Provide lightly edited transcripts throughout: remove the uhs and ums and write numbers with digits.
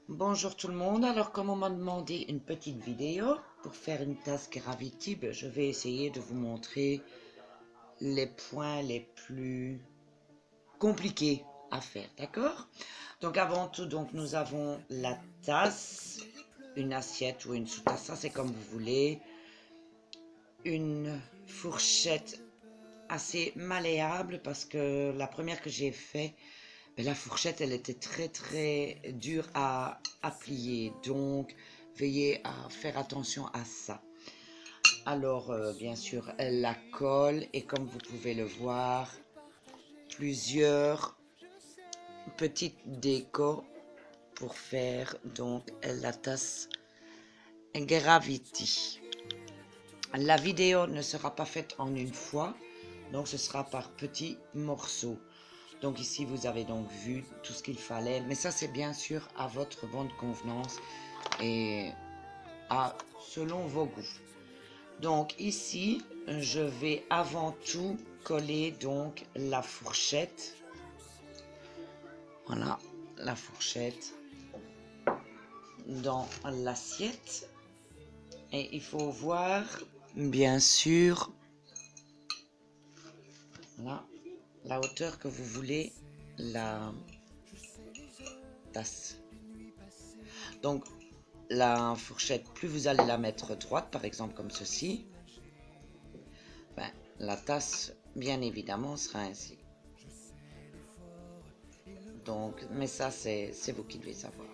Bonjour tout le monde, alors comme on m'a demandé une petite vidéo pour faire une tasse Gravity, je vais essayer de vous montrer les points les plus compliqués à faire, d'accord? Donc avant tout, nous avons la tasse, une assiette ou une sous-tasse, ça c'est comme vous voulez, une fourchette assez malléable parce que la première que j'ai fait, la fourchette, elle était très dure à plier. Donc, veillez à faire attention à ça. Alors, bien sûr, elle la colle et comme vous pouvez le voir, plusieurs petites décos pour faire donc la tasse Gravity. La vidéo ne sera pas faite en une fois, donc ce sera par petits morceaux. Donc ici, vous avez donc vu tout ce qu'il fallait. Mais ça, c'est bien sûr à votre bonne convenance et selon vos goûts. Donc ici, je vais avant tout coller donc la fourchette. Voilà, la fourchette dans l'assiette. Et il faut voir, bien sûr, voilà, la hauteur que vous voulez la tasse. Donc, la fourchette, plus vous allez la mettre droite, par exemple comme ceci, la tasse, bien évidemment, sera ainsi. Donc, mais ça, c'est vous qui devez savoir.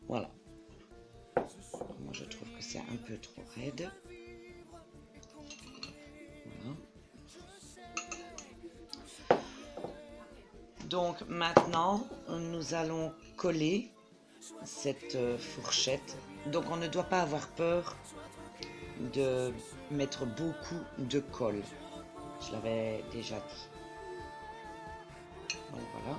Voilà. Moi, je trouve que c'est un peu trop raide. Voilà. Donc, maintenant, nous allons coller cette fourchette. Donc, on ne doit pas avoir peur de mettre beaucoup de colle. Je l'avais déjà dit. Donc, voilà.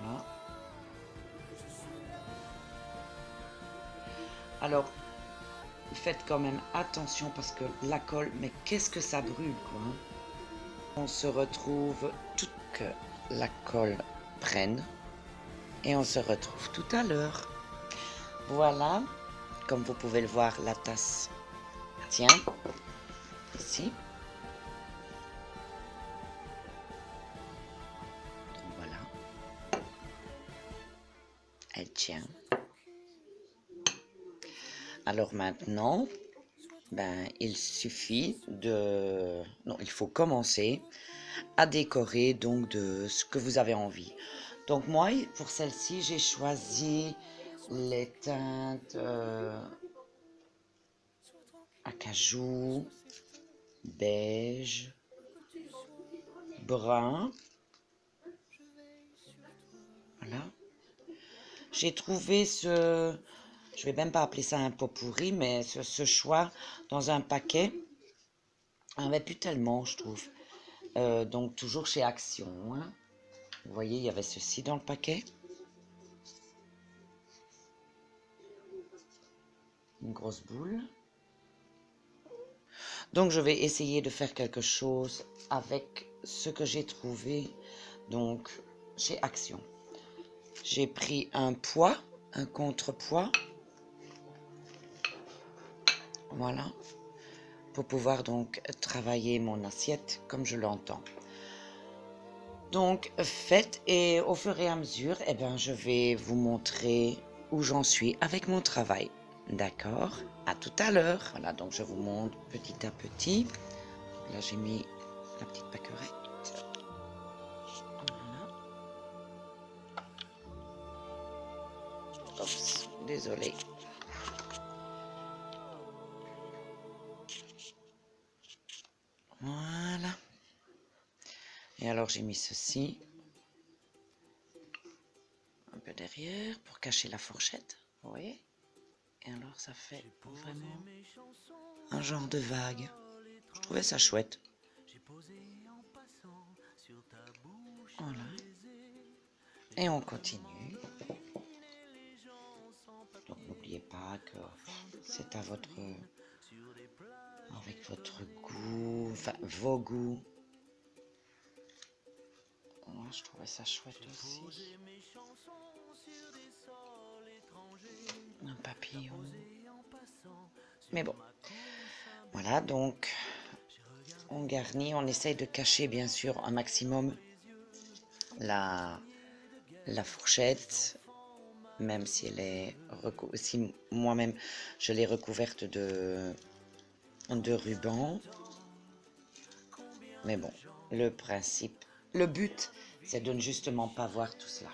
Voilà. Alors, faites quand même attention parce que la colle, mais qu'est-ce que ça brûle, quoi. On se retrouve tout que la colle prenne et on se retrouve tout à l'heure. Voilà, comme vous pouvez le voir, la tasse tient ici. Donc voilà, elle tient. Alors maintenant, il suffit de... Non, il faut commencer à décorer donc de ce que vous avez envie. Donc moi, pour celle-ci, j'ai choisi les teintes acajou, beige, brun. Voilà. J'ai trouvé ce... Je vais même pas appeler ça un pot pourri, mais ce choix dans un paquet. Il n'y en avait plus tellement, je trouve. Donc toujours chez Action. Hein. Vous voyez, il y avait ceci dans le paquet. Une grosse boule. Donc je vais essayer de faire quelque chose avec ce que j'ai trouvé donc chez Action. J'ai pris un poids, un contrepoids. Voilà. Pour pouvoir donc travailler mon assiette comme je l'entends. Donc faites et au fur et à mesure, je vais vous montrer où j'en suis avec mon travail. D'accord? À tout à l'heure. Voilà, donc je vous montre petit à petit. Là, j'ai mis la petite pâquerette. Voilà. Oups, désolé. Voilà. Et alors, j'ai mis ceci un peu derrière pour cacher la fourchette. Vous voyez? Et alors, ça fait vraiment un genre de vague. Je trouvais ça chouette. Voilà. Et on continue. que c'est à votre... avec votre goût, enfin vos goûts. Moi, je trouvais ça chouette aussi. Un papillon. Mais bon, voilà, donc on garnit, on essaye de cacher bien sûr un maximum la fourchette, même si elle est si moi-même je l'ai recouverte de ruban. Mais bon, le principe, le but, c'est de ne justement pas voir tout cela.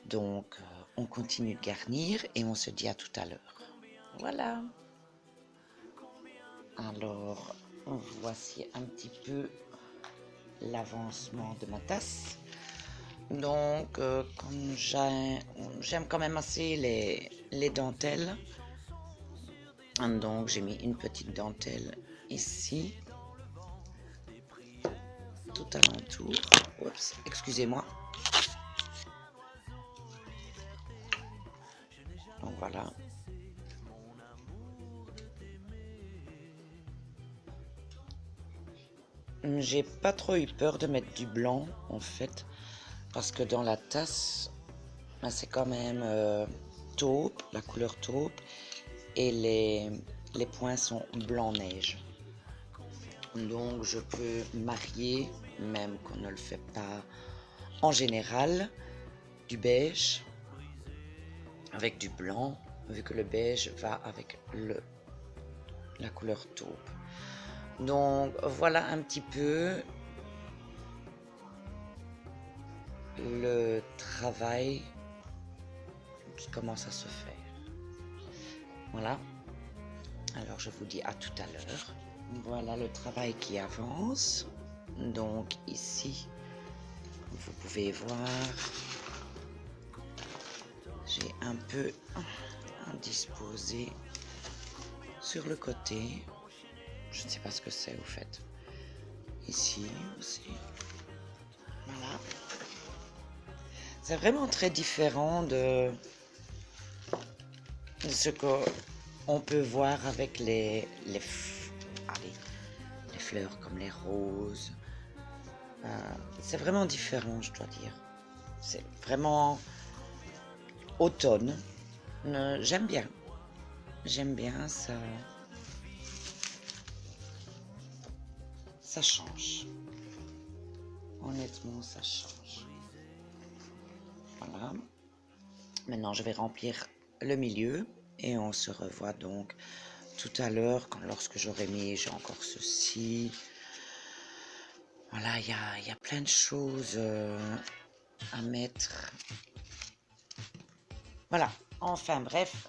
Donc, on continue de garnir et on se dit à tout à l'heure. Voilà. Alors, voici un petit peu l'avancement de ma tasse. Donc, comme j'aime quand même assez les dentelles. Donc, j'ai mis une petite dentelle ici. Tout alentour. Oups, excusez-moi. Donc voilà. J'ai pas trop eu peur de mettre du blanc en fait, parce que dans la tasse, c'est quand même taupe, la couleur taupe, et les points sont blanc neige. Donc je peux marier, même qu'on ne le fait pas en général, du beige avec du blanc, vu que le beige va avec la couleur taupe. Donc voilà un petit peu le travail qui commence à se faire. Voilà. Alors je vous dis à tout à l'heure. Voilà le travail qui avance. Donc ici, vous pouvez voir, j'ai un peu disposé sur le côté. Je ne sais pas ce que c'est au fait. Ici aussi. Voilà. C'est vraiment très différent de ce qu'on peut voir avec les fleurs comme les roses. C'est vraiment différent, je dois dire. C'est vraiment automne. J'aime bien. J'aime bien ça. Ça change. Honnêtement, ça change. Voilà. Maintenant, je vais remplir le milieu et on se revoit donc tout à l'heure lorsque j'aurai mis, j'ai encore ceci. Voilà, il y a plein de choses à mettre. Voilà, enfin bref,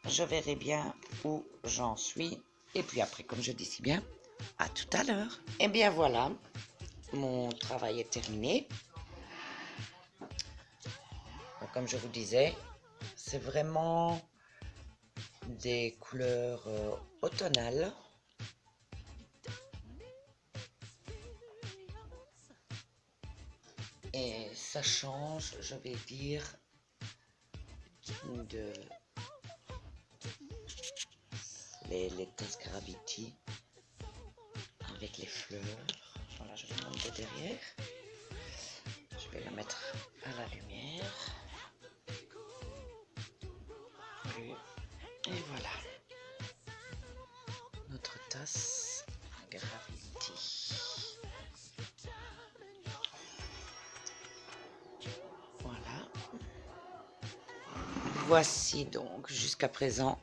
je verrai bien où j'en suis. Et puis après, comme je dis si bien, à tout à l'heure. Et bien voilà, mon travail est terminé. Donc, comme je vous disais, c'est vraiment des couleurs automnales. Et ça change, je vais dire, de les tasses Gravity avec les fleurs. Voilà, je vais le mettre derrière. Je vais la mettre à la lumière. Et voilà. Notre tasse Gravity. Voilà. Voici donc jusqu'à présent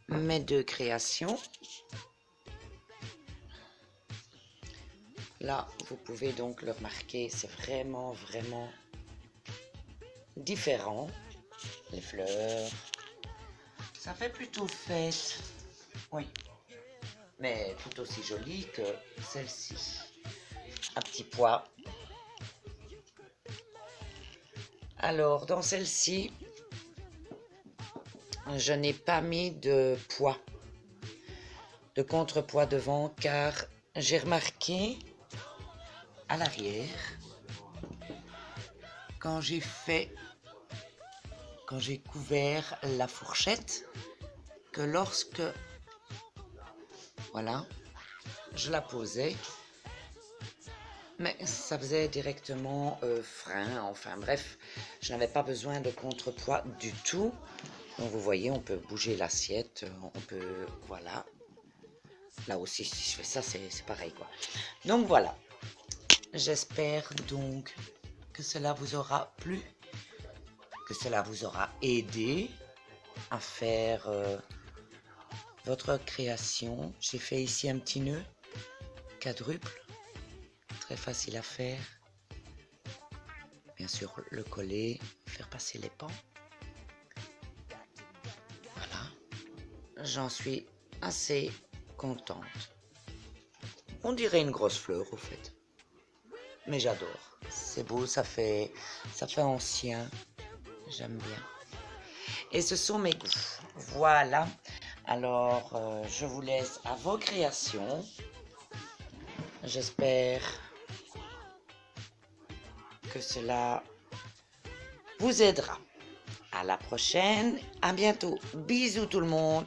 mes deux créations. Là, vous pouvez donc le remarquer, c'est vraiment différent. Les fleurs, ça fait plutôt fête, oui, mais tout aussi jolie que celle-ci. Un petit pois. Alors, dans celle-ci, je n'ai pas mis de poids, de contrepoids devant, car j'ai remarqué à l'arrière, quand j'ai fait quand j'ai couvert la fourchette que lorsque, voilà, je la posais, mais ça faisait directement frein, enfin bref, je n'avais pas besoin de contrepoids du tout. Donc vous voyez, on peut bouger l'assiette, on peut, voilà. Là aussi, si je fais ça, c'est pareil, quoi. Donc voilà, j'espère donc que cela vous aura plu, que cela vous aura aidé à faire votre création. J'ai fait ici un petit nœud quadruple, très facile à faire. Bien sûr, le coller, faire passer les pans. Voilà, j'en suis assez contente. On dirait une grosse fleur au fait, mais j'adore. C'est beau, ça fait ancien, j'aime bien. Et ce sont mes goûts. Voilà, alors je vous laisse à vos créations. J'espère que cela vous aidera. À la prochaine, à bientôt. Bisous tout le monde.